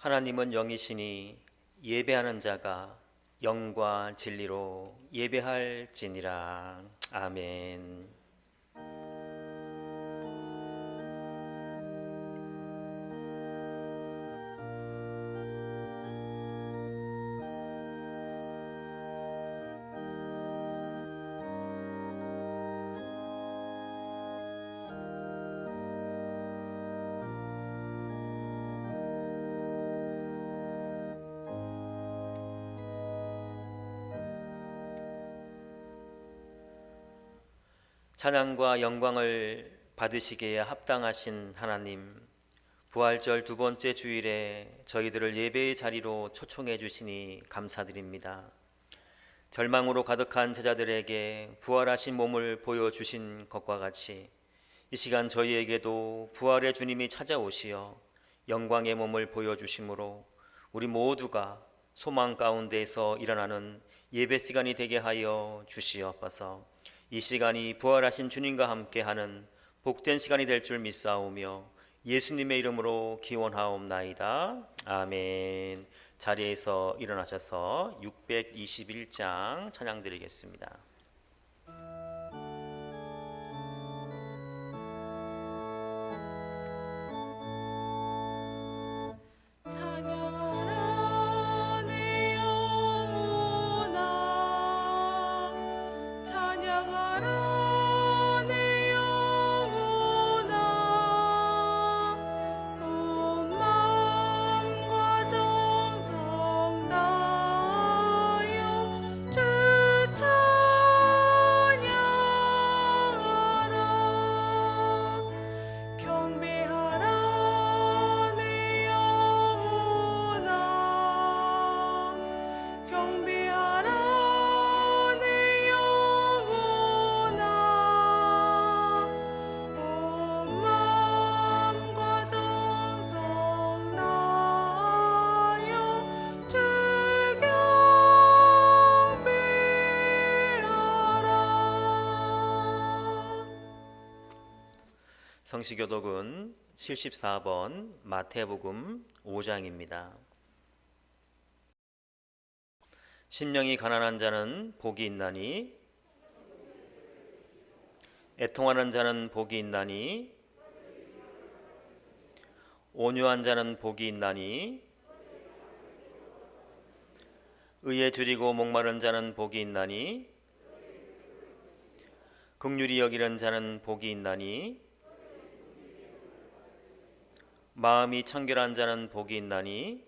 하나님은 영이시니 예배하는 자가 영과 진리로 예배할지니라. 아멘. 찬양과 영광을 받으시기에 합당하신 하나님, 부활절 두 번째 주일에 저희들을 예배의 자리로 초청해 주시니 감사드립니다. 절망으로 가득한 제자들에게 부활하신 몸을 보여주신 것과 같이 이 시간 저희에게도 부활의 주님이 찾아오시어 영광의 몸을 보여주심으로 우리 모두가 소망 가운데서 일어나는 예배 시간이 되게 하여 주시옵소서. 이 시간이 부활하신 주님과 함께하는 복된 시간이 될 줄 믿사오며 예수님의 이름으로 기원하옵나이다. 아멘. 자리에서 일어나셔서 621장 찬양 드리겠습니다. 성시교독은 74번 마태복음 5장입니다. 심령이 가난한 자는 복이 있나니 애통하는 자는 복이 있나니 온유한 자는 복이 있나니 의에 줄이고 목마른 자는 복이 있나니 긍휼히 여기는 자는 복이 있나니 마음이 청결한 자는 복이 있나니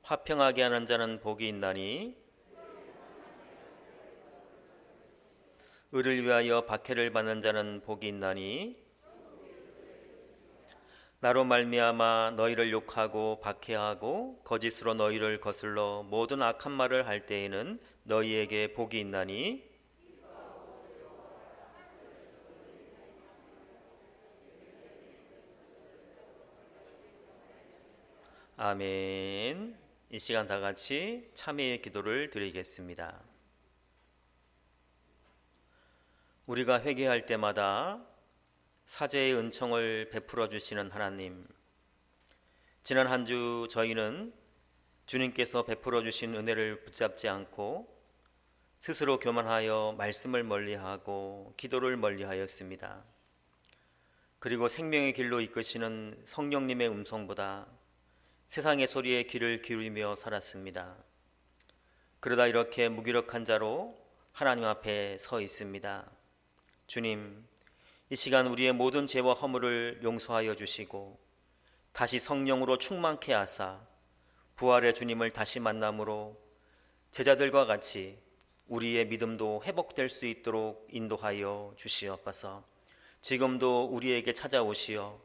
화평하게 하는 자는 복이 있나니 의를 위하여 박해를 받는 자는 복이 있나니 나로 말미암아 너희를 욕하고 박해하고 거짓으로 너희를 거슬러 모든 악한 말을 할 때에는 너희에게 복이 있나니 아멘. 이 시간 다 같이 참회의 기도를 드리겠습니다. 우리가 회개할 때마다 사죄의 은총을 베풀어 주시는 하나님, 지난 한 주 저희는 주님께서 베풀어 주신 은혜를 붙잡지 않고 스스로 교만하여 말씀을 멀리하고 기도를 멀리하였습니다. 그리고 생명의 길로 이끄시는 성령님의 음성보다 세상의 소리에 귀를 기울이며 살았습니다. 그러다 이렇게 무기력한 자로 하나님 앞에 서 있습니다. 주님, 이 시간 우리의 모든 죄와 허물을 용서하여 주시고 다시 성령으로 충만케 하사 부활의 주님을 다시 만남으로 제자들과 같이 우리의 믿음도 회복될 수 있도록 인도하여 주시옵소서. 지금도 우리에게 찾아오시어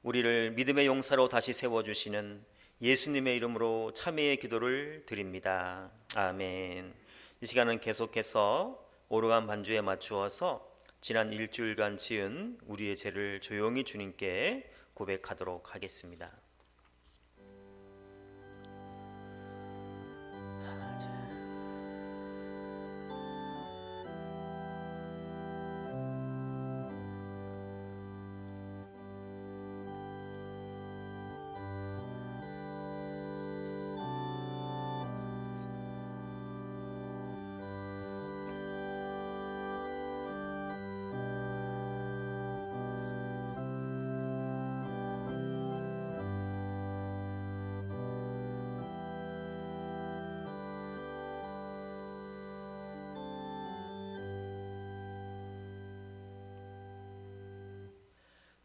우리를 믿음의 용사로 다시 세워주시는 예수님의 이름으로 참회의 기도를 드립니다. 아멘. 이 시간은 계속해서 오르간 반주에 맞추어서 지난 일주일간 지은 우리의 죄를 조용히 주님께 고백하도록 하겠습니다.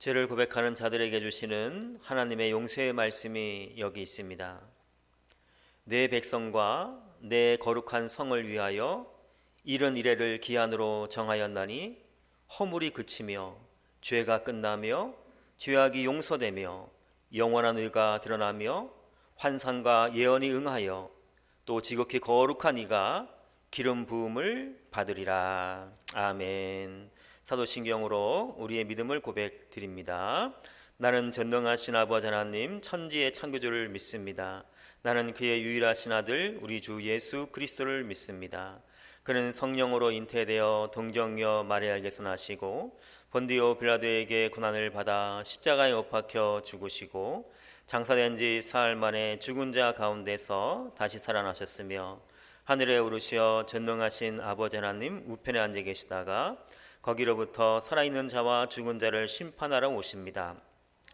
죄를 고백하는 자들에게 주시는 하나님의 용서의 말씀이 여기 있습니다. 내 백성과 내 거룩한 성을 위하여 이른 이래를 기한으로 정하였나니 허물이 그치며 죄가 끝나며 죄악이 용서되며 영원한 의가 드러나며 환상과 예언이 응하여 또 지극히 거룩한 이가 기름 부음을 받으리라. 아멘. 사도신경으로 우리의 믿음을 고백드립니다. 나는 전능하신 아버지 하나님 천지의 창조주를 믿습니다. 나는 그의 유일하신 아들 우리 주 예수 그리스도를 믿습니다. 그는 성령으로 잉태되어 동정녀 마리아에게서 나시고 본디오 빌라도에게 고난을 받아 십자가에 못 박혀 죽으시고 장사된 지 사흘 만에 죽은 자 가운데서 다시 살아나셨으며 하늘에 오르시어 전능하신 아버지 하나님 우편에 앉아 계시다가 거기로부터 살아있는 자와 죽은 자를 심판하러 오십니다.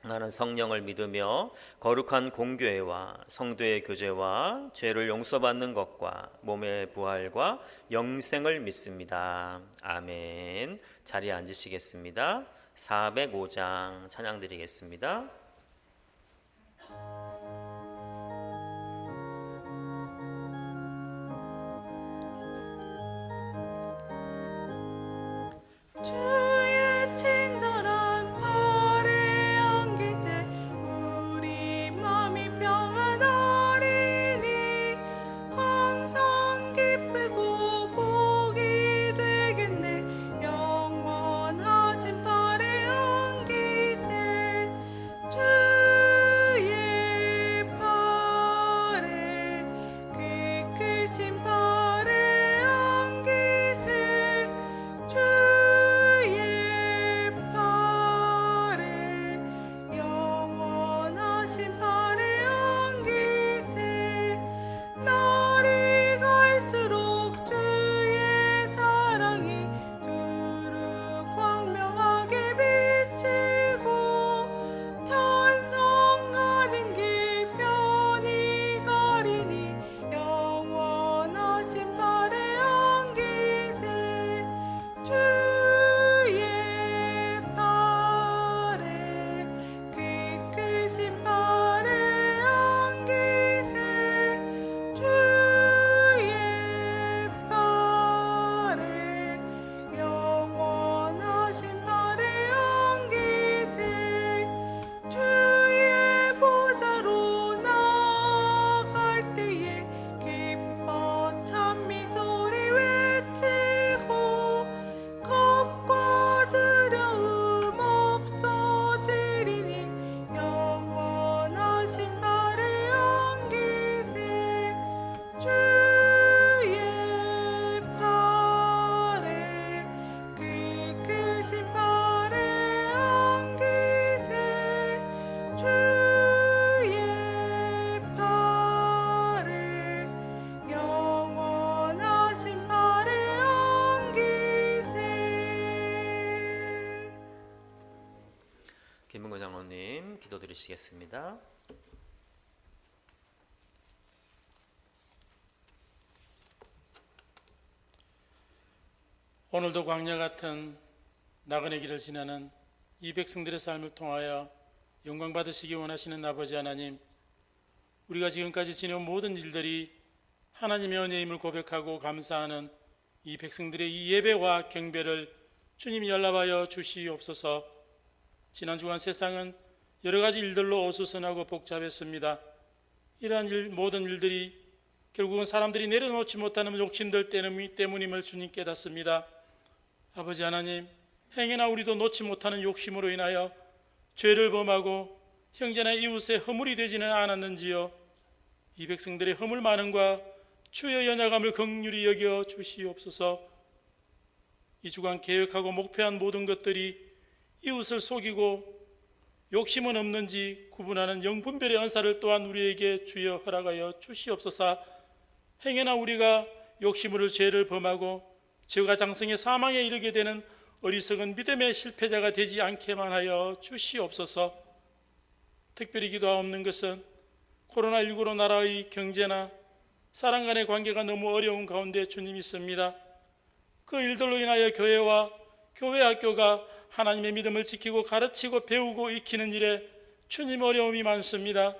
나는 성령을 믿으며 거룩한 공교회와 성도의 교제와 죄를 용서받는 것과 몸의 부활과 영생을 믿습니다. 아멘. 자리에 앉으시겠습니다. 405장 찬양 드리겠습니다. 김문근 장로님 기도드리시겠습니다. 오늘도 광야 같은 나그네 길을 지나는 이 백성들의 삶을 통하여 영광 받으시기 원하시는 아버지 하나님, 우리가 지금까지 지내온 모든 일들이 하나님의 은혜임을 고백하고 감사하는 이 백성들의 이 예배와 경배를 주님이 연락하여 주시옵소서. 지난 주간 세상은 여러 가지 일들로 어수선하고 복잡했습니다. 이러한 모든 일들이 결국은 사람들이 내려놓지 못하는 욕심들 때문임을 주님 깨닫습니다. 아버지 하나님, 행여나 우리도 놓지 못하는 욕심으로 인하여 죄를 범하고 형제나 이웃의 허물이 되지는 않았는지요. 이 백성들의 허물 많음과 주의 연약함을 긍휼히 여겨 주시옵소서. 이 주간 계획하고 목표한 모든 것들이 이웃을 속이고 욕심은 없는지 구분하는 영분별의 은사를 또한 우리에게 주여 허락하여 주시옵소서. 행여나 우리가 욕심으로 죄를 범하고 죄가 장성해 사망에 이르게 되는 어리석은 믿음의 실패자가 되지 않게만 하여 주시옵소서. 특별히 기도하옵는 것은 코로나19로 나라의 경제나 사람 간의 관계가 너무 어려운 가운데 주님이 있습니다. 그 일들로 인하여 교회와 교회 학교가 하나님의 믿음을 지키고 가르치고 배우고 익히는 일에 주님 어려움이 많습니다.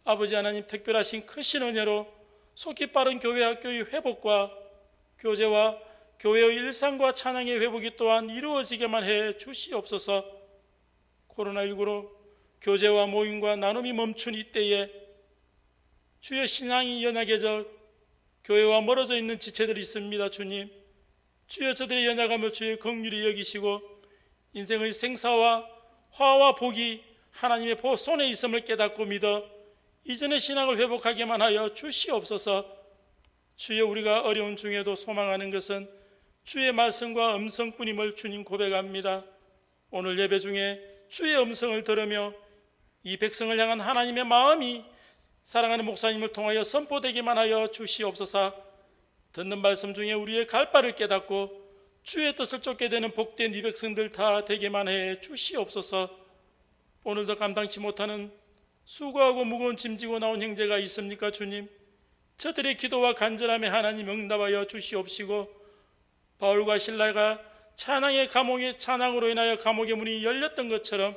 아버지 하나님 특별하신 크신 은혜로 속히 빠른 교회 학교의 회복과 교제와 교회의 일상과 찬양의 회복이 또한 이루어지게만 해 주시옵소서. 코로나19로 교제와 모임과 나눔이 멈춘 이때에 주의 신앙이 연약해져 교회와 멀어져 있는 지체들이 있습니다. 주님, 주여 저들의 연약함을 주의 긍휼히 여기시고 인생의 생사와 화와 복이 하나님의 손에 있음을 깨닫고 믿어 이전의 신앙을 회복하게만 하여 주시옵소서. 주여, 우리가 어려운 중에도 소망하는 것은 주의 말씀과 음성뿐임을 주님 고백합니다. 오늘 예배 중에 주의 음성을 들으며 이 백성을 향한 하나님의 마음이 사랑하는 목사님을 통하여 선포되기만 하여 주시옵소서. 듣는 말씀 중에 우리의 갈 바를 깨닫고 주의 뜻을 쫓게 되는 복된 이 백성들 다 되게만 해 주시옵소서. 오늘도 감당치 못하는 수고하고 무거운 짐 지고 나온 형제가 있습니까? 주님, 저들의 기도와 간절함에 하나님 응답하여 주시옵시고, 바울과 실라가 찬양으로 인하여 감옥의 문이 열렸던 것처럼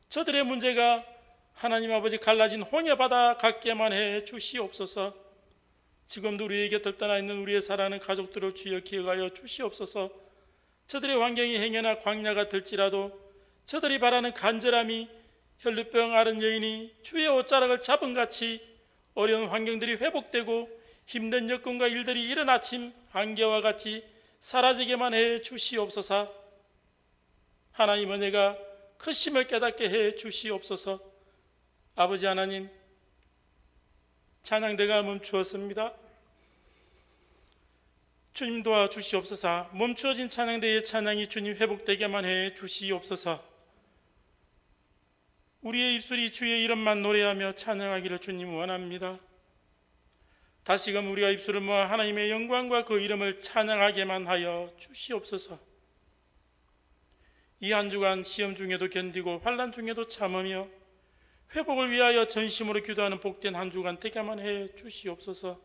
저들의 문제가 하나님 아버지 갈라진 홍해 바다 같게만 해 주시옵소서. 지금도 우리의 곁을 떠나 있는 우리의 사랑하는 가족들을 주여 기억하여 주시옵소서. 저들의 환경이 행여나 광야 같을지라도 저들이 바라는 간절함이 혈루병 앓은 여인이 주의 옷자락을 잡은 같이 어려운 환경들이 회복되고 힘든 여건과 일들이 이른 아침 안개와 같이 사라지게만 해 주시옵소서. 하나님 은혜가 크심을 깨닫게 해 주시옵소서. 아버지 하나님, 찬양대가 멈추었습니다. 주님 도와주시옵소서. 멈추어진 찬양대의 찬양이 주님 회복되게만 해 주시옵소서. 우리의 입술이 주의 이름만 노래하며 찬양하기를 주님 원합니다. 다시금 우리가 입술을 모아 하나님의 영광과 그 이름을 찬양하게만 하여 주시옵소서. 이 한 주간 시험 중에도 견디고 환난 중에도 참으며 회복을 위하여 전심으로 기도하는 복된 한 주간 되게만 해 주시옵소서.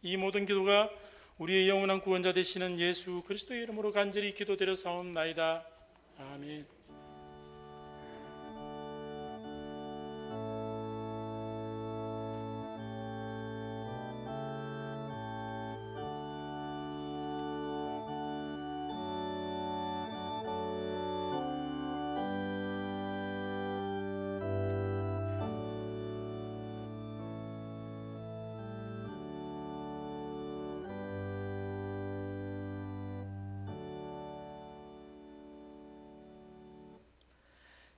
이 모든 기도가 우리의 영원한 구원자 되시는 예수 그리스도의 이름으로 간절히 기도드려 사옵나이다. 아멘.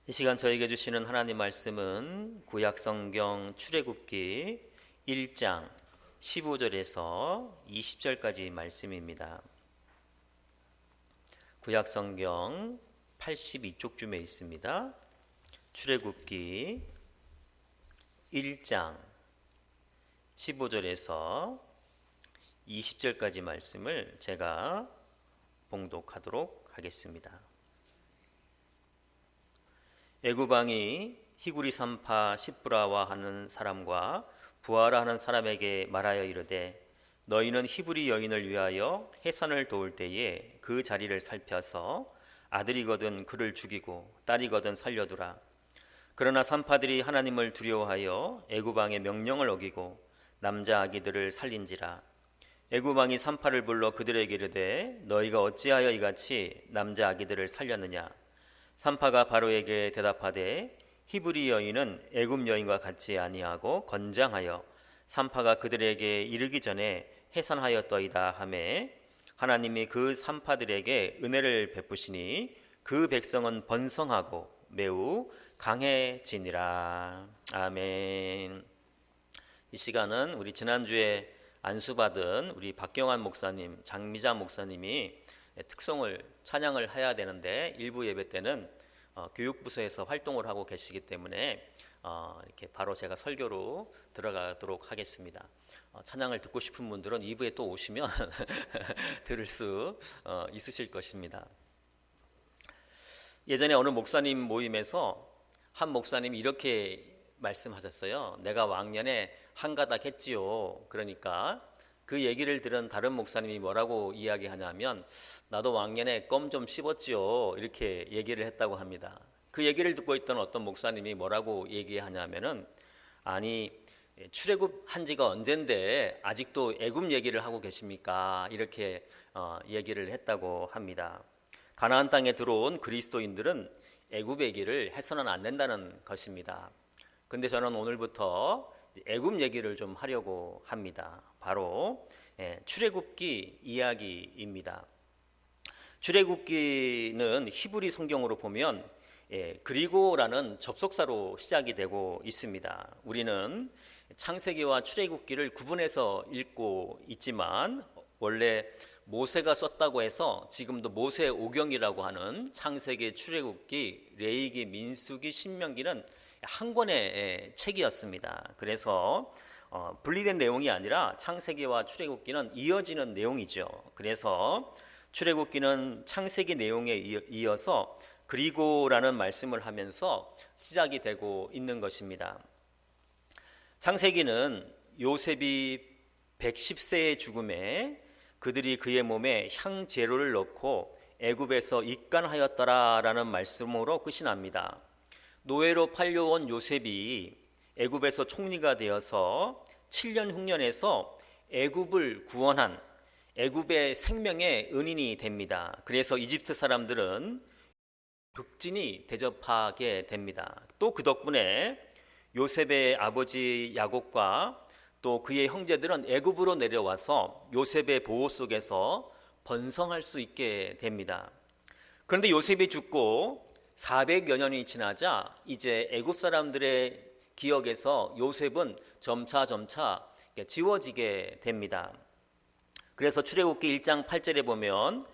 이 시간 저에게 주시는 하나님 말씀은 구약성경 출애굽기 1장 15절에서 20절까지 말씀입니다. 구약성경 82쪽쯤에 있습니다. 출애굽기 1장 15절에서 20절까지 말씀을 제가 봉독하도록 하겠습니다. 애굽 왕이 히구리 산파 십브라와 하는 사람과 부하라 하는 사람에게 말하여 이르되 너희는 히브리 여인을 위하여 해산을 도울 때에 그 자리를 살펴서 아들이거든 그를 죽이고 딸이거든 살려두라. 그러나 산파들이 하나님을 두려워하여 애굽 왕의 명령을 어기고 남자 아기들을 살린지라. 애굽 왕이 산파를 불러 그들에게 이르되 너희가 어찌하여 이같이 남자 아기들을 살렸느냐. 산파가 바로에게 대답하되 히브리 여인은 애굽 여인과 같지 아니하고 건장하여 산파가 그들에게 이르기 전에 해산하였더이다 하매 하나님이 그 산파들에게 은혜를 베푸시니 그 백성은 번성하고 매우 강해지니라. 아멘. 이 시간은 우리 지난주에 안수받은 우리 박경환 목사님, 장미자 목사님이 특송을 찬양을 해야 되는데 일부 예배 때는 교육부서에서 활동을 하고 계시기 때문에 이렇게 바로 제가 설교로 들어가도록 하겠습니다. 찬양을 듣고 싶은 분들은 2부에 또 오시면 들을 수 있으실 것입니다. 예전에 어느 목사님 모임에서 한 목사님이 이렇게 말씀하셨어요. 내가 왕년에 한가닥 했지요. 그러니까 그 얘기를 들은 다른 목사님이 뭐라고 이야기하냐면 나도 왕년에 껌 좀 씹었지요 이렇게 얘기를 했다고 합니다. 그 얘기를 듣고 있던 어떤 목사님이 뭐라고 얘기하냐면은 아니 출애굽한 지가 언젠데 아직도 애굽 얘기를 하고 계십니까? 이렇게 얘기를 했다고 합니다. 가나안 땅에 들어온 그리스도인들은 애굽 얘기를 해서는 안 된다는 것입니다. 근데 저는 오늘부터 애굽 얘기를 좀 하려고 합니다. 바로 출애굽기 이야기입니다. 출애굽기는 히브리 성경으로 보면 그리고라는 접속사로 시작이 되고 있습니다. 우리는 창세기와 출애굽기를 구분해서 읽고 있지만 원래 모세가 썼다고 해서 지금도 모세오경이라고 하는 창세기, 출애굽기, 레위기, 민수기, 신명기는 한 권의 책이었습니다. 그래서 분리된 내용이 아니라 창세기와 출애굽기는 이어지는 내용이죠. 그래서 출애굽기는 창세기 내용에 이어서 그리고라는 말씀을 하면서 시작이 되고 있는 것입니다. 창세기는 요셉이 110세의 죽음에 그들이 그의 몸에 향재료를 넣고 애굽에서 입간하였더라라는 말씀으로 끝이 납니다. 노예로 팔려온 요셉이 애굽에서 총리가 되어서 7년 흉년에서 애굽을 구원한 애굽의 생명의 은인이 됩니다. 그래서 이집트 사람들은 극진히 대접하게 됩니다. 또 그 덕분에 요셉의 아버지 야곱과 또 그의 형제들은 애굽으로 내려와서 요셉의 보호 속에서 번성할 수 있게 됩니다. 그런데 요셉이 죽고 400여 년이 지나자 이제 애굽 사람들의 기억에서 요셉은 점차 지워지게 됩니다. 그래서 출애굽기 1장 8절에 보면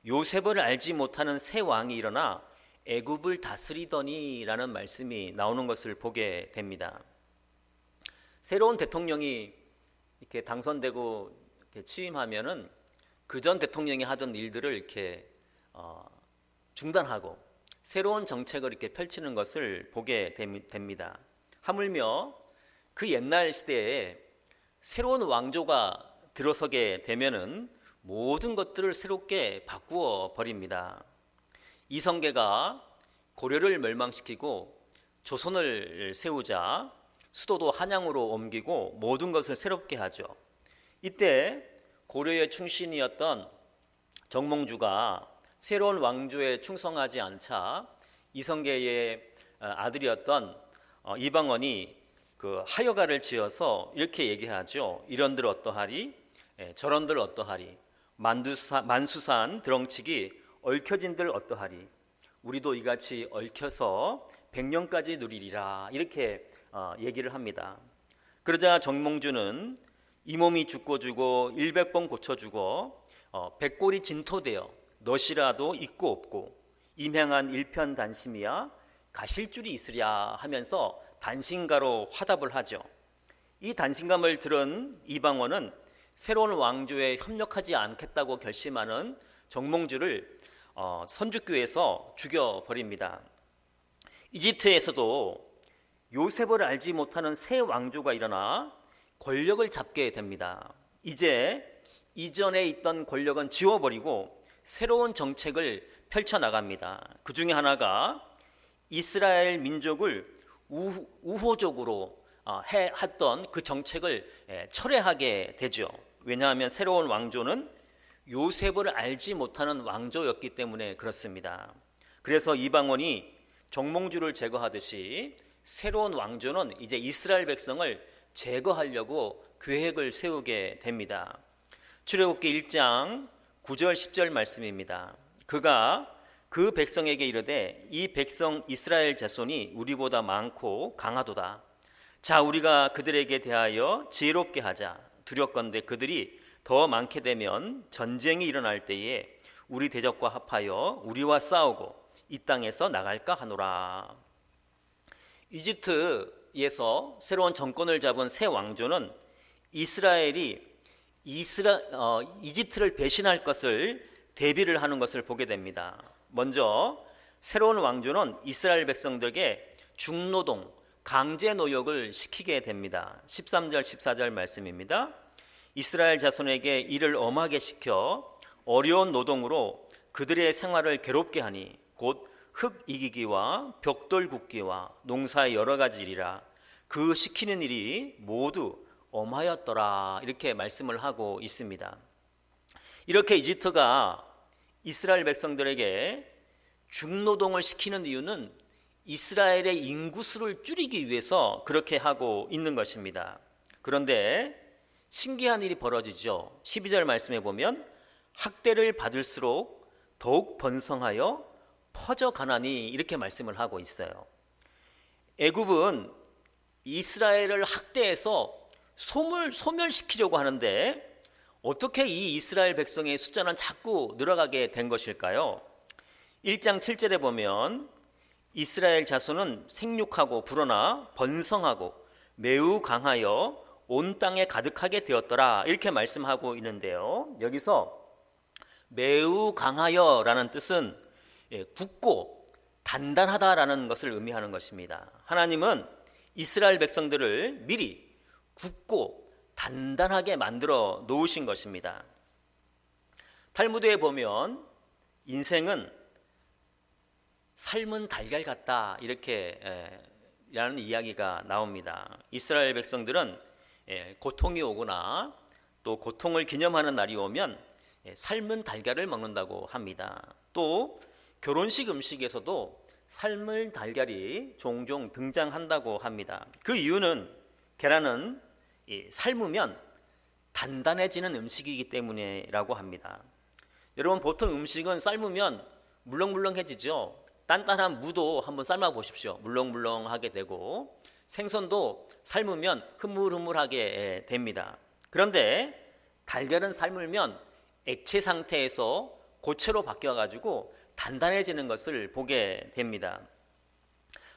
요셉을 알지 못하는 새 왕이 일어나 애굽을 다스리더니 라는 말씀이 나오는 것을 보게 됩니다. 새로운 대통령이 이렇게 당선되고 이렇게 취임하면은 그전 대통령이 하던 일들을 이렇게 중단하고 새로운 정책을 이렇게 펼치는 것을 보게 됩니다. 하물며 그 옛날 시대에 새로운 왕조가 들어서게 되면은 모든 것들을 새롭게 바꾸어 버립니다. 이성계가 고려를 멸망시키고 조선을 세우자 수도도 한양으로 옮기고 모든 것을 새롭게 하죠. 이때 고려의 충신이었던 정몽주가 새로운 왕조에 충성하지 않자 이성계의 아들이었던 이방원이 그 하여가를 지어서 이렇게 얘기하죠. 이런들 어떠하리 저런들 어떠하리 만수산 드렁치기 얽혀진들 어떠하리 우리도 이같이 얽혀서 100년까지 누리리라 이렇게 얘기를 합니다. 그러자 정몽주는 이 몸이 죽고 100번 고쳐주고 백골이 진토되어 넛이라도 있고 없고 임행한 일편단심이야 가실 줄이 있으랴 하면서 단신가로 화답을 하죠. 이 단신감을 들은 이방원은 새로운 왕조에 협력하지 않겠다고 결심하는 정몽주를 선주교에서 죽여버립니다. 이집트에서도 요셉을 알지 못하는 새 왕조가 일어나 권력을 잡게 됩니다. 이제 이전에 있던 권력은 지워버리고 새로운 정책을 펼쳐나갑니다. 그 중에 하나가 이스라엘 민족을 우호적으로 해왔던 그 정책을 철회하게 되죠. 왜냐하면 새로운 왕조는 요셉을 알지 못하는 왕조였기 때문에 그렇습니다. 그래서 이방원이 정몽주를 제거하듯이 새로운 왕조는 이제 이스라엘 백성을 제거하려고 계획을 세우게 됩니다. 출애굽기 1장 9절 10절 말씀입니다. 그가 그 백성에게 이르되 이 백성 이스라엘 자손이 우리보다 많고 강하도다. 자 우리가 그들에게 대하여 지혜롭게 하자. 두렵건대 그들이 더 많게 되면 전쟁이 일어날 때에 우리 대적과 합하여 우리와 싸우고 이 땅에서 나갈까 하노라. 이집트에서 새로운 정권을 잡은 새 왕조는 이스라엘이 이집트를 배신할 것을 대비를 하는 것을 보게 됩니다. 먼저 새로운 왕조는 이스라엘 백성들에게 중노동, 강제 노역을 시키게 됩니다. 13절 14절 말씀입니다. 이스라엘 자손에게 일을 엄하게 시켜 어려운 노동으로 그들의 생활을 괴롭게 하니 곧 흙 이기기와 벽돌 굽기와 농사의 여러 가지 일이라 그 시키는 일이 모두 엄하였더라. 이렇게 말씀을 하고 있습니다. 이렇게 이집트가 이스라엘 백성들에게 중노동을 시키는 이유는 이스라엘의 인구수를 줄이기 위해서 그렇게 하고 있는 것입니다. 그런데 신기한 일이 벌어지죠. 12절 말씀에 보면 학대를 받을수록 더욱 번성하여 퍼져가나니 이렇게 말씀을 하고 있어요. 애굽은 이스라엘을 학대해서 소멸시키려고 하는데 어떻게 이 이스라엘 백성의 숫자는 자꾸 늘어가게 된 것일까요? 1장 7절에 보면 이스라엘 자손은 생육하고 불어나 번성하고 매우 강하여 온 땅에 가득하게 되었더라 이렇게 말씀하고 있는데요. 여기서 매우 강하여라는 뜻은 굳고 단단하다라는 것을 의미하는 것입니다. 하나님은 이스라엘 백성들을 미리 굳고 단단하게 만들어 놓으신 것입니다. 탈무드에 보면 인생은 삶은 달걀 같다 이렇게 라는 이야기가 나옵니다. 이스라엘 백성들은 고통이 오거나 또 고통을 기념하는 날이 오면 삶은 달걀을 먹는다고 합니다. 또 결혼식 음식에서도 삶은 달걀이 종종 등장한다고 합니다. 그 이유는 계란은 삶으면 단단해지는 음식이기 때문이라고 합니다. 여러분 보통 음식은 삶으면 물렁물렁해지죠. 단단한 무도 한번 삶아 보십시오. 물렁물렁하게 되고 생선도 삶으면 흐물흐물하게 됩니다. 그런데 달걀은 삶으면 액체 상태에서 고체로 바뀌어가지고 단단해지는 것을 보게 됩니다.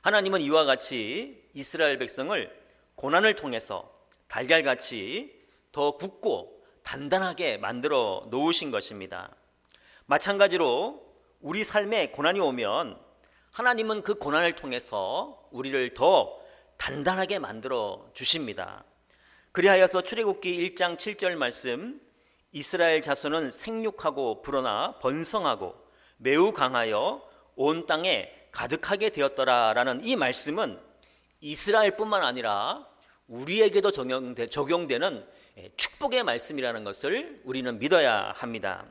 하나님은 이와 같이 이스라엘 백성을 고난을 통해서 달걀같이 더 굳고 단단하게 만들어 놓으신 것입니다. 마찬가지로 우리 삶에 고난이 오면 하나님은 그 고난을 통해서 우리를 더 단단하게 만들어 주십니다. 그리하여서 출애굽기 1장 7절 말씀 이스라엘 자손은 생육하고 불어나 번성하고 매우 강하여 온 땅에 가득하게 되었더라라는 이 말씀은 이스라엘뿐만 아니라 우리에게도 적용되는 축복의 말씀이라는 것을 우리는 믿어야 합니다.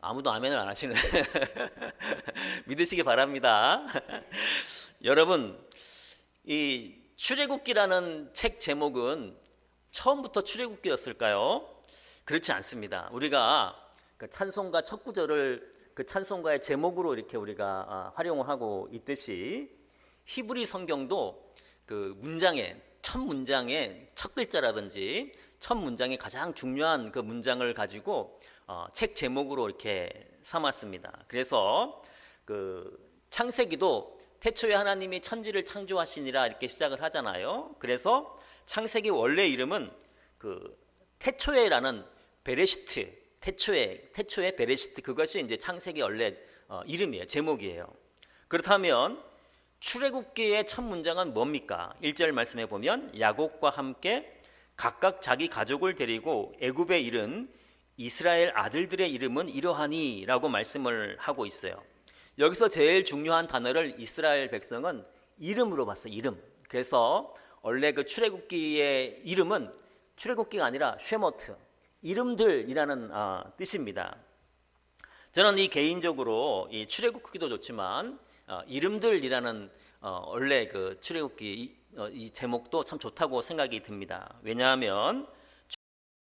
아무도 아멘을 안 하시네. 믿으시기 바랍니다. 여러분, 이 출애굽기라는 책 제목은 처음부터 출애굽기였을까요? 그렇지 않습니다. 우리가 그 찬송가 첫 구절을 그 찬송가의 제목으로 이렇게 우리가 활용을 하고 있듯이 히브리 성경도 그 문장의 첫 문장의 첫 글자라든지 첫 문장의 가장 중요한 그 문장을 가지고 책 제목으로 이렇게 삼았습니다. 그래서 그 창세기도 태초에 하나님이 천지를 창조하시니라 이렇게 시작을 하잖아요. 그래서 창세기 원래 이름은 그 태초에라는 베레시트, 태초에 베레시트, 그것이 이제 창세기 원래 이름이에요, 제목이에요. 그렇다면 출애굽기의 첫 문장은 뭡니까? 1절 말씀해 보면 야곱과 함께 각각 자기 가족을 데리고 애굽에 이른 이스라엘 아들들의 이름은 이러하니 라고 말씀을 하고 있어요. 여기서 제일 중요한 단어를 이스라엘 백성은 이름으로 봤어요. 이름. 그래서 원래 그 출애굽기의 이름은 출애굽기가 아니라 쉐모트, 이름들이라는 뜻입니다. 저는 이 개인적으로 이 출애굽기도 좋지만 이름들이라는 원래 그 출애굽기 이 제목도 참 좋다고 생각이 듭니다. 왜냐하면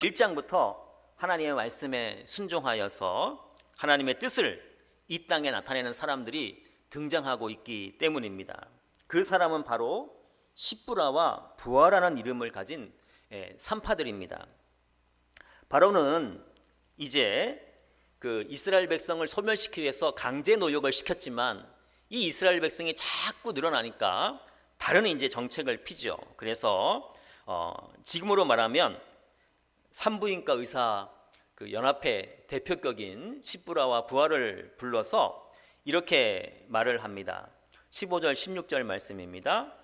1장부터 하나님의 말씀에 순종하여서 하나님의 뜻을 이 땅에 나타내는 사람들이 등장하고 있기 때문입니다. 그 사람은 바로 십브라와 부하라는 이름을 가진 산파들입니다. 바로는 이제 그 이스라엘 백성을 소멸시키기 위해서 강제 노역을 시켰지만 이 이스라엘 백성이 자꾸 늘어나니까 다른 이제 정책을 피죠. 그래서 지금으로 말하면 산부인과 의사 그 연합회 대표격인 십브라와 부하를 불러서 이렇게 말을 합니다. 15절 16절 말씀입니다.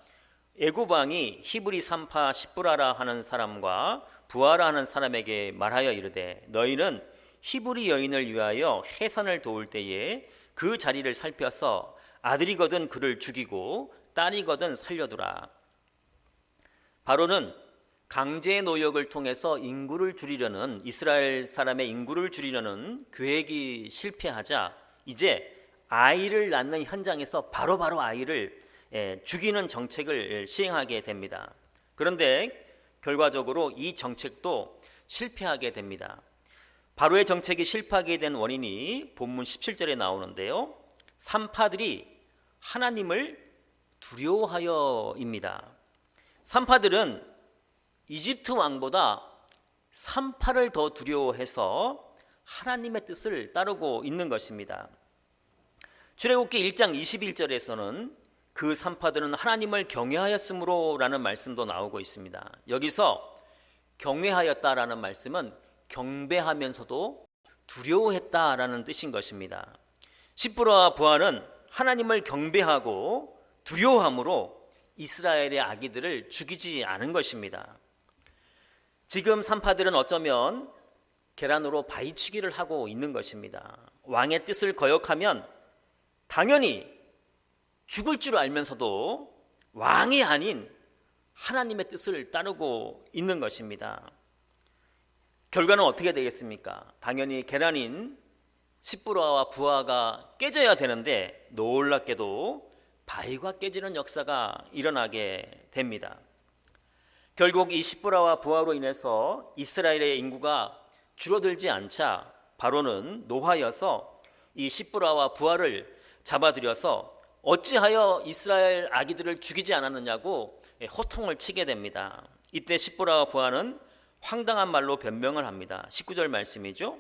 애굽 왕이 히브리 산파 십브라라 하는 사람과 부하라 하는 사람에게 말하여 이르되 너희는 히브리 여인을 위하여 해산을 도울 때에 그 자리를 살펴서 아들이거든 그를 죽이고 딸이거든 살려두라. 바로는 강제 노역을 통해서 인구를 줄이려는, 이스라엘 사람의 인구를 줄이려는 계획이 실패하자 이제 아이를 낳는 현장에서 바로바로 아이를 죽이는 정책을 시행하게 됩니다. 그런데 결과적으로 이 정책도 실패하게 됩니다. 바로의 정책이 실패하게 된 원인이 본문 17절에 나오는데요, 산파들이 하나님을 두려워하여입니다. 산파들은 이집트 왕보다 산파를 더 두려워해서 하나님의 뜻을 따르고 있는 것입니다. 출애굽기 1장 21절에서는 그 산파들은 하나님을 경외하였으므로 라는 말씀도 나오고 있습니다. 여기서 경외하였다라는 말씀은 경배하면서도 두려워했다라는 뜻인 것입니다. 시므라와 부하는 하나님을 경배하고 두려워함으로 이스라엘의 아기들을 죽이지 않은 것입니다. 지금 산파들은 어쩌면 계란으로 바위치기를 하고 있는 것입니다. 왕의 뜻을 거역하면 당연히 죽을 줄 알면서도 왕이 아닌 하나님의 뜻을 따르고 있는 것입니다. 결과는 어떻게 되겠습니까? 당연히 계란인 시므라와 부하가 깨져야 되는데 놀랍게도 바위가 깨지는 역사가 일어나게 됩니다. 결국 이 시므라와 부하로 인해서 이스라엘의 인구가 줄어들지 않자 바로는 노하여서 이 시므라와 부하를 잡아들여서 어찌하여 이스라엘 아기들을 죽이지 않았느냐고 호통을 치게 됩니다. 이때 시므라와 부하는 황당한 말로 변명을 합니다. 19절 말씀이죠.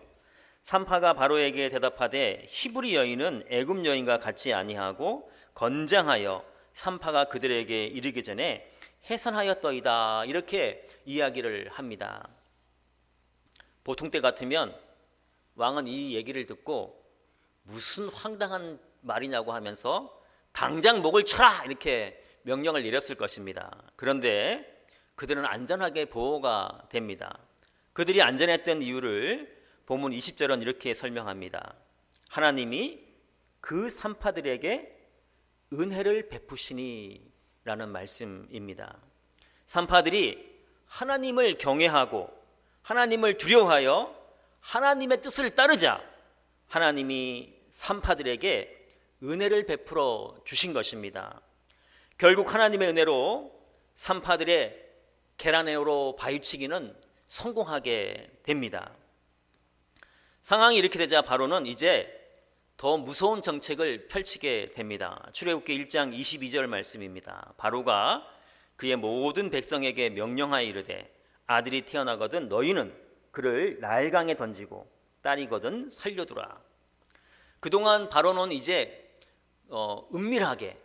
산파가 바로에게 대답하되 히브리 여인은 애굽 여인과 같지 아니하고 건장하여 산파가 그들에게 이르기 전에 해산하였더이다, 이렇게 이야기를 합니다. 보통 때 같으면 왕은 이 얘기를 듣고 무슨 황당한 말이냐고 하면서 당장 목을 쳐라, 이렇게 명령을 내렸을 것입니다. 그런데 그들은 안전하게 보호가 됩니다. 그들이 안전했던 이유를 본문 20절은 이렇게 설명합니다. 하나님이 그 산파들에게 은혜를 베푸시니 라는 말씀입니다. 산파들이 하나님을 경외하고 하나님을 두려워하여 하나님의 뜻을 따르자 하나님이 산파들에게 은혜를 베풀어 주신 것입니다. 결국 하나님의 은혜로 산파들의 계란으로 바위치기는 성공하게 됩니다. 상황이 이렇게 되자 바로는 이제 더 무서운 정책을 펼치게 됩니다. 출애굽기 1장 22절 말씀입니다. 바로가 그의 모든 백성에게 명령하여 이르되 아들이 태어나거든 너희는 그를 나일강에 던지고 딸이거든 살려두라. 그동안 바로는 이제 은밀하게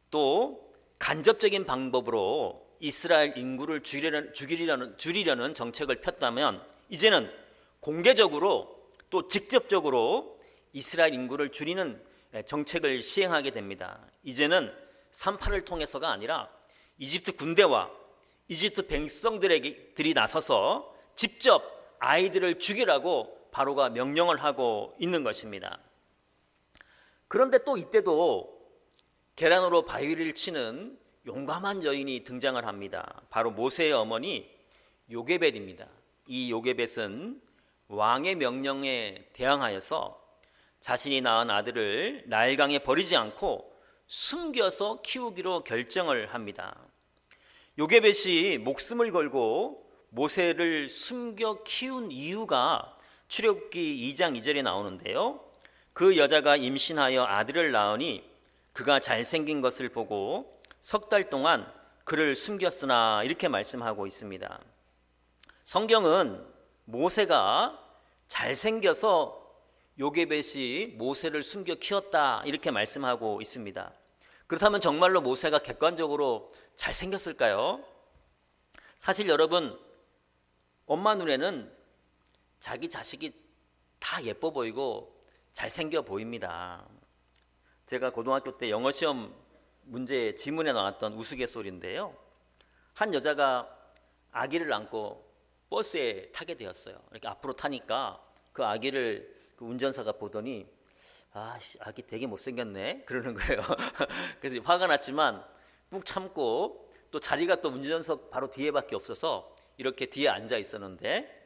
또 간접적인 방법으로 이스라엘 인구를 줄이려는 정책을 폈다면 이제는 공개적으로 또 직접적으로 이스라엘 인구를 줄이는 정책을 시행하게 됩니다. 이제는 산파를 통해서가 아니라 이집트 군대와 이집트 백성들이 나서서 직접 아이들을 죽이라고 바로가 명령을 하고 있는 것입니다. 그런데 또 이때도 계란으로 바위를 치는 용감한 여인이 등장을 합니다. 바로 모세의 어머니 요게벳입니다. 이 요게벳은 왕의 명령에 대항하여서 자신이 낳은 아들을 나일강에 버리지 않고 숨겨서 키우기로 결정을 합니다. 요게벳이 목숨을 걸고 모세를 숨겨 키운 이유가 출애굽기 2장 2절에 나오는데요. 그 여자가 임신하여 아들을 낳으니 그가 잘생긴 것을 보고 석 달 동안 그를 숨겼으나, 이렇게 말씀하고 있습니다. 성경은 모세가 잘생겨서 요게벳이 모세를 숨겨 키웠다, 이렇게 말씀하고 있습니다. 그렇다면 정말로 모세가 객관적으로 잘생겼을까요? 사실 여러분, 엄마 눈에는 자기 자식이 다 예뻐 보이고 잘생겨 보입니다. 제가 고등학교 때 영어 시험 문제 지문에 나왔던 우스갯소리인데요. 한 여자가 아기를 안고 버스에 타게 되었어요. 이렇게 앞으로 타니까 그 아기를 그 운전사가 보더니 아기 되게 못생겼네 그러는 거예요. 그래서 화가 났지만 꾹 참고, 또 자리가 또 운전석 바로 뒤에밖에 없어서 이렇게 뒤에 앉아 있었는데,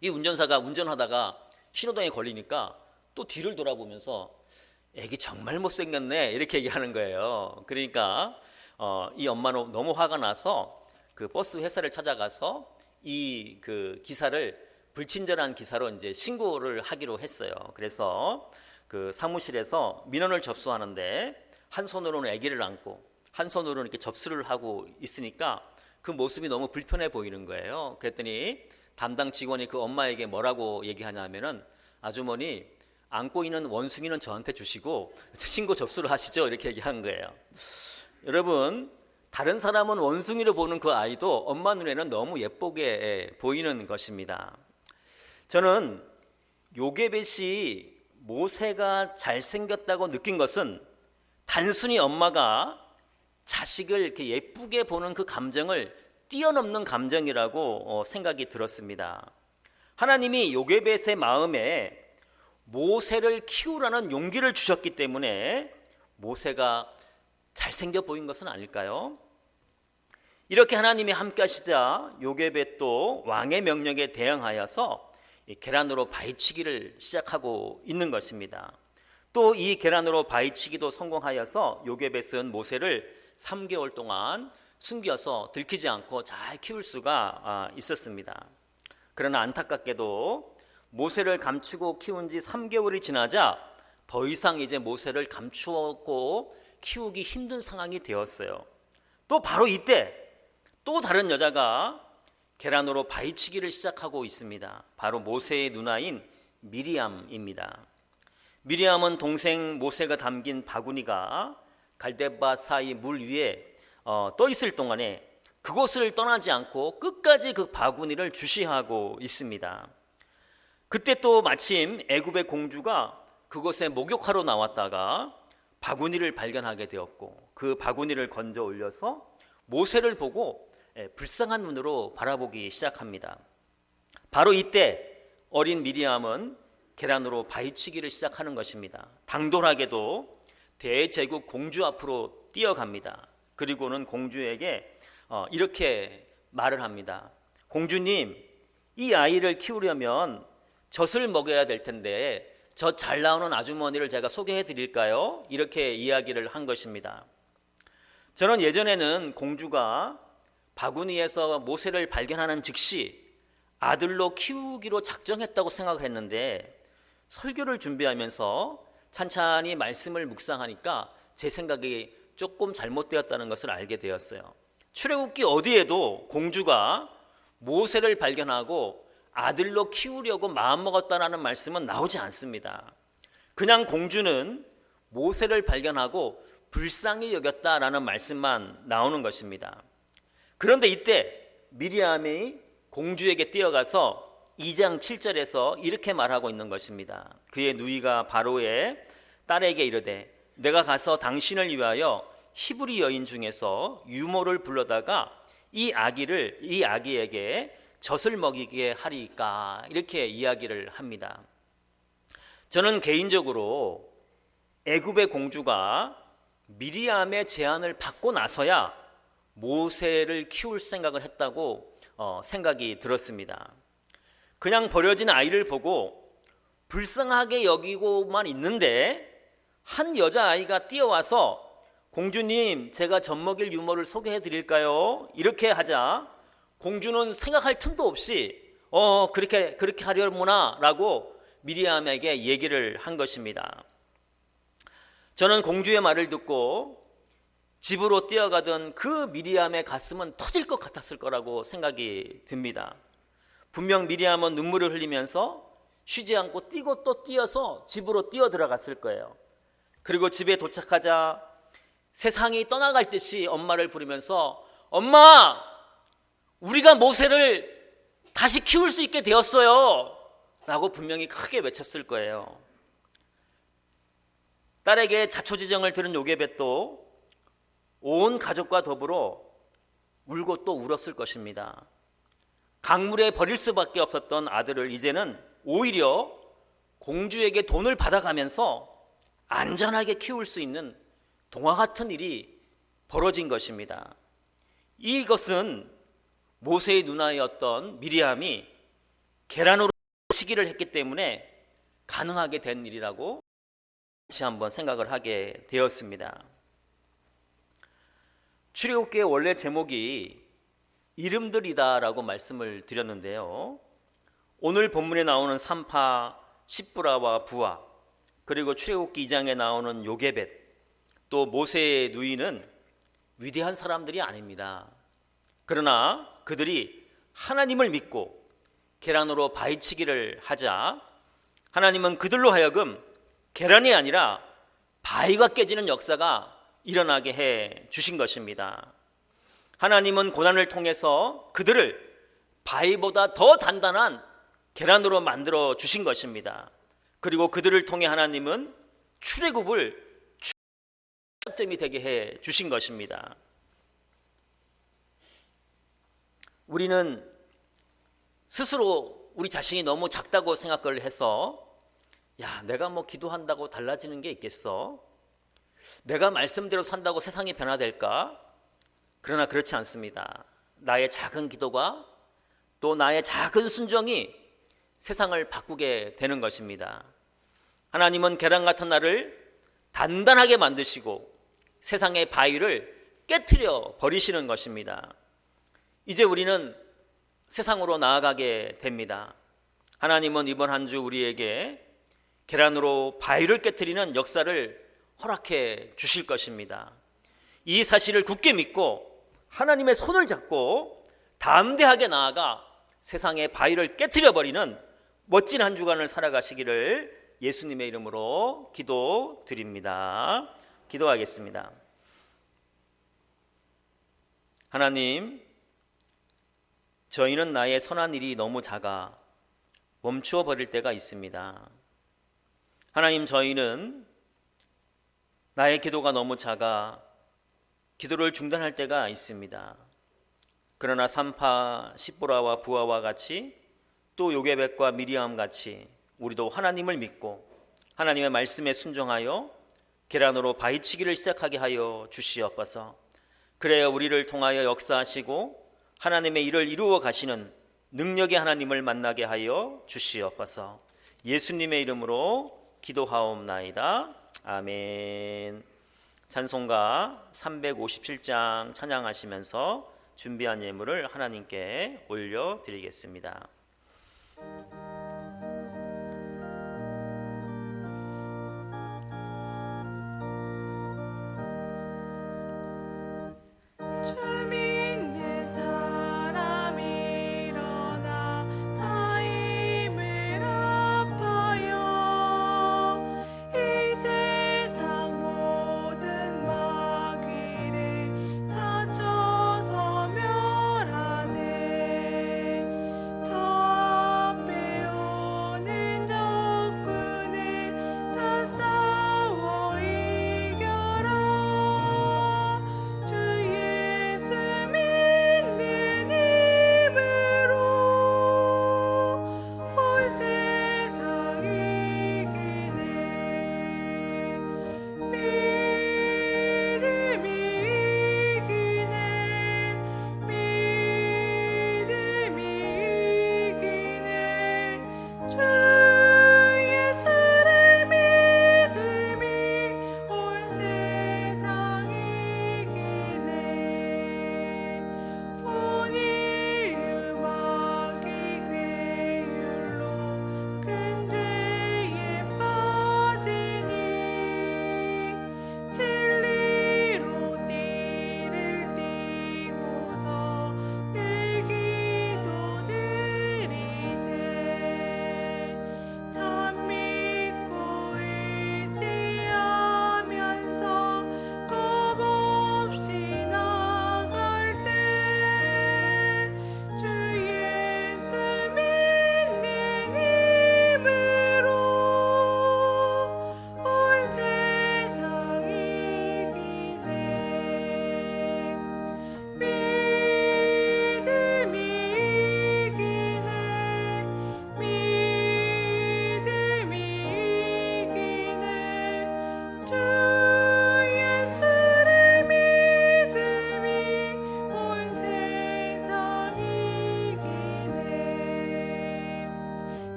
이 운전사가 운전하다가 신호등에 걸리니까 또 뒤를 돌아보면서 애기 정말 못생겼네 이렇게 얘기하는 거예요. 그러니까 이 엄마는 너무 화가 나서 그 버스 회사를 찾아가서 이 그 기사를 불친절한 기사로 이제 신고를 하기로 했어요. 그래서 그 사무실에서 민원을 접수하는데 한 손으로는 아기를 안고 한 손으로는 이렇게 접수를 하고 있으니까 그 모습이 너무 불편해 보이는 거예요. 그랬더니 담당 직원이 그 엄마에게 뭐라고 얘기하냐면은, 아주머니 안고 있는 원숭이는 저한테 주시고 신고 접수를 하시죠 이렇게 얘기한 거예요. 여러분, 다른 사람은 원숭이를 보는 그 아이도 엄마 눈에는 너무 예쁘게 보이는 것입니다. 저는 요게벳이 모세가 잘생겼다고 느낀 것은 단순히 엄마가 자식을 이렇게 예쁘게 보는 그 감정을 뛰어넘는 감정이라고 생각이 들었습니다. 하나님이 요게벳의 마음에 모세를 키우라는 용기를 주셨기 때문에 모세가 잘생겨 보인 것은 아닐까요? 이렇게 하나님이 함께 하시자 요게벳도 왕의 명령에 대응하여서 계란으로 바위치기를 시작하고 있는 것입니다. 또 이 계란으로 바위치기도 성공하여서 요게벳은 모세를 3개월 동안 숨겨서 들키지 않고 잘 키울 수가 있었습니다. 그러나 안타깝게도 모세를 감추고 키운 지 3개월이 지나자 더 이상 이제 모세를 감추었고 키우기 힘든 상황이 되었어요. 또 바로 이때 또 다른 여자가 계란으로 바위치기를 시작하고 있습니다. 바로 모세의 누나인 미리암입니다. 미리암은 동생 모세가 담긴 바구니가 갈대밭 사이 물 위에 떠 있을 동안에 그곳을 떠나지 않고 끝까지 그 바구니를 주시하고 있습니다. 그때 또 마침 애굽의 공주가 그곳에 목욕하러 나왔다가 바구니를 발견하게 되었고, 그 바구니를 건져 올려서 모세를 보고 불쌍한 눈으로 바라보기 시작합니다. 바로 이때 어린 미리암은 계란으로 바위치기를 시작하는 것입니다. 당돌하게도 대제국 공주 앞으로 뛰어갑니다. 그리고는 공주에게 이렇게 말을 합니다. 공주님, 이 아이를 키우려면 젖을 먹여야 될 텐데 젖 잘 나오는 아주머니를 제가 소개해 드릴까요? 이렇게 이야기를 한 것입니다. 저는 예전에는 공주가 바구니에서 모세를 발견하는 즉시 아들로 키우기로 작정했다고 생각을 했는데, 설교를 준비하면서 찬찬히 말씀을 묵상하니까 제 생각이 조금 잘못되었다는 것을 알게 되었어요. 출애굽기 어디에도 공주가 모세를 발견하고 아들로 키우려고 마음먹었다는 말씀은 나오지 않습니다. 그냥 공주는 모세를 발견하고 불쌍히 여겼다라는 말씀만 나오는 것입니다. 그런데 이때 미리암이 공주에게 뛰어가서 2장 7절에서 이렇게 말하고 있는 것입니다. 그의 누이가 바로의 딸에게 이르되 내가 가서 당신을 위하여 히브리 여인 중에서 유모를 불러다가 이 아기에게 젖을 먹이게 하리이까, 이렇게 이야기를 합니다. 저는 개인적으로 애굽의 공주가 미리암의 제안을 받고 나서야 모세를 키울 생각을 했다고 생각이 들었습니다. 그냥 버려진 아이를 보고 불쌍하게 여기고만 있는데 한 여자아이가 뛰어와서 공주님, 제가 젖 먹일 유모를 소개해 드릴까요? 이렇게 하자 공주는 생각할 틈도 없이 그렇게 하려구나 라고 미리암에게 얘기를 한 것입니다. 저는 공주의 말을 듣고 집으로 뛰어가던 그 미리암의 가슴은 터질 것 같았을 거라고 생각이 듭니다. 분명 미리암은 눈물을 흘리면서 쉬지 않고 뛰고 또 뛰어서 집으로 뛰어 들어갔을 거예요. 그리고 집에 도착하자 세상이 떠나갈 듯이 엄마를 부르면서 엄마, 우리가 모세를 다시 키울 수 있게 되었어요 라고 분명히 크게 외쳤을 거예요. 딸에게 자초지정을 들은 요게벳도 온 가족과 더불어 울고 또 울었을 것입니다. 강물에 버릴 수밖에 없었던 아들을 이제는 오히려 공주에게 돈을 받아가면서 안전하게 키울 수 있는 동화 같은 일이 벌어진 것입니다. 이것은 모세의 누나였던 미리암이 계란으로 치기를 했기 때문에 가능하게 된 일이라고 다시 한번 생각을 하게 되었습니다. 출애굽기의 원래 제목이 이름들이다라고 말씀을 드렸는데요, 오늘 본문에 나오는 산파, 십브라와 부하, 그리고 출애굽기 2장에 나오는 요게벳, 또 모세의 누이는 위대한 사람들이 아닙니다. 그러나 그들이 하나님을 믿고 계란으로 바위치기를 하자 하나님은 그들로 하여금 계란이 아니라 바위가 깨지는 역사가 일어나게 해 주신 것입니다. 하나님은 고난을 통해서 그들을 바위보다 더 단단한 계란으로 만들어 주신 것입니다. 그리고 그들을 통해 하나님은 출애굽을 시작점이 되게 해 주신 것입니다. 우리는 스스로 우리 자신이 너무 작다고 생각을 해서, 야, 내가 뭐 기도한다고 달라지는 게 있겠어? 내가 말씀대로 산다고 세상이 변화될까? 그러나 그렇지 않습니다. 나의 작은 기도가 또 나의 작은 순종이 세상을 바꾸게 되는 것입니다. 하나님은 계란 같은 나를 단단하게 만드시고 세상의 바위를 깨트려 버리시는 것입니다. 이제 우리는 세상으로 나아가게 됩니다. 하나님은 이번 한 주 우리에게 계란으로 바위를 깨트리는 역사를 허락해 주실 것입니다. 이 사실을 굳게 믿고 하나님의 손을 잡고 담대하게 나아가 세상의 바위를 깨트려 버리는 멋진 한 주간을 살아가시기를 예수님의 이름으로 기도드립니다. 기도하겠습니다. 하나님, 저희는 나의 선한 일이 너무 작아 멈추어 버릴 때가 있습니다. 하나님, 저희는 나의 기도가 너무 작아 기도를 중단할 때가 있습니다. 그러나 산파, 십보라와 부하와 같이 또 요게벳과 미리암 같이 우리도 하나님을 믿고 하나님의 말씀에 순종하여 계란으로 바위치기를 시작하게 하여 주시옵소서. 그래야 우리를 통하여 역사하시고 하나님의 일을 이루어 가시는 능력의 하나님을 만나게 하여 주시옵소서. 예수님의 이름으로 기도하옵나이다. 아멘. 찬송가 357장 찬양하시면서 준비한 예물을 하나님께 올려드리겠습니다.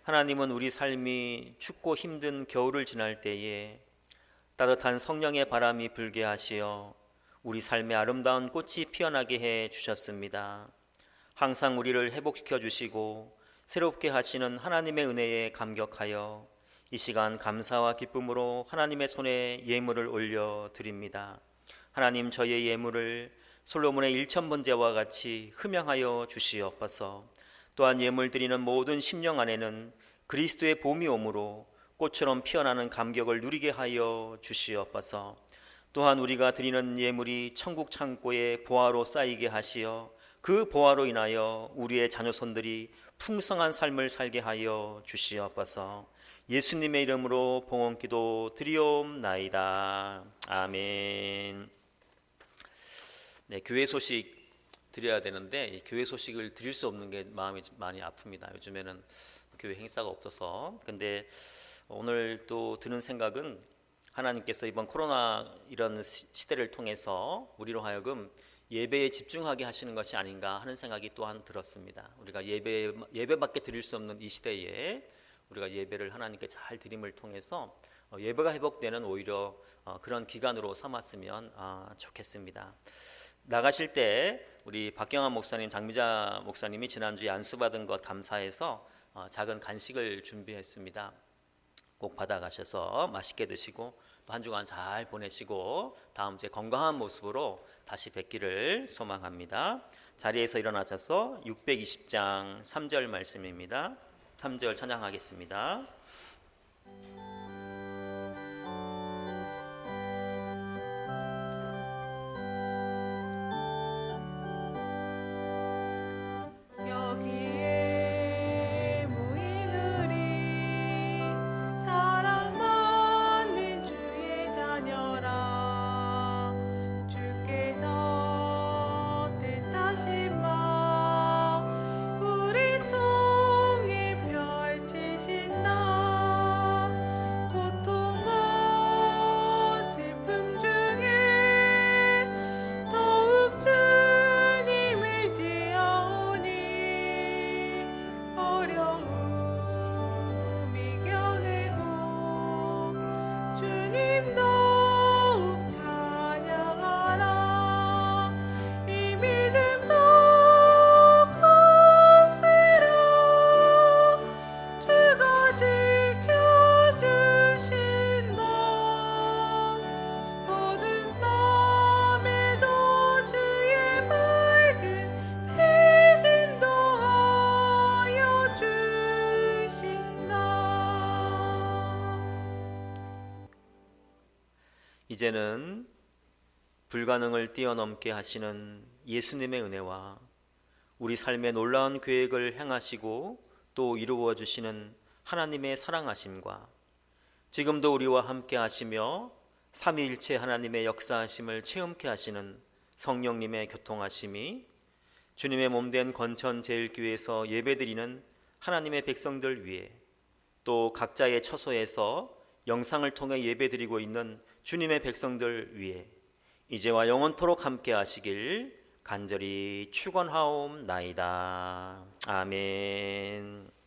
하나님은 우리 삶이 춥고 힘든 겨울을 지날 때에 따뜻한 성령의 바람이 불게 하시어 우리 삶에 아름다운 꽃이 피어나게 해 주셨습니다. 항상 우리를 회복시켜 주시고 새롭게 하시는 하나님의 은혜에 감격하여 이 시간 감사와 기쁨으로 하나님의 손에 예물을 올려 드립니다. 하나님, 저희의 예물을 솔로몬의 1000번제와 같이 흠양하여 주시옵소서. 또한 예물 드리는 모든 심령 안에는 그리스도의 봄이 오므로 꽃처럼 피어나는 감격을 누리게 하여 주시옵소서. 또한 우리가 드리는 예물이 천국 창고에 보화로 쌓이게 하시어 그 보화로 인하여 우리의 자녀손들이 풍성한 삶을 살게 하여 주시옵소서. 예수님의 이름으로 봉헌기도 드리옵나이다. 아멘. 네, 교회 소식 드려야 되는데 이 교회 소식을 드릴 수 없는 게 마음이 많이 아픕니다. 요즘에는 교회 행사가 없어서. 근데 오늘 또 드는 생각은 하나님께서 이번 코로나 이런 시대를 통해서 우리로 하여금 예배에 집중하게 하시는 것이 아닌가 하는 생각이 또한 들었습니다. 우리가 예배밖에 드릴 수 없는 이 시대에 우리가 예배를 하나님께 잘 드림을 통해서 예배가 회복되는 오히려 그런 기간으로 삼았으면 좋겠습니다. 나가실 때 우리 박경환 목사님, 장미자 목사님이 지난주에 안수받은 것 감사해서 작은 간식을 준비했습니다. 꼭 받아가셔서 맛있게 드시고 또 한 주간 잘 보내시고 다음 주에 건강한 모습으로 다시 뵙기를 소망합니다. 자리에서 일어나셔서 620장 3절 말씀입니다. 3절 찬양하겠습니다. 이제는 불가능을 뛰어넘게 하시는 예수님의 은혜와 우리 삶의 놀라운 계획을 행하시고 또 이루어 주시는 하나님의 사랑하심과 지금도 우리와 함께 하시며 삼위일체 하나님의 역사하심을 체험케 하시는 성령님의 교통하심이 주님의 몸된 건천제일교회에서 예배드리는 하나님의 백성들 위해 또 각자의 처소에서 영상을 통해 예배드리고 있는 주님의 백성들 위해 이제와 영원토록 함께 하시길 간절히 축원하옵나이다. 아멘.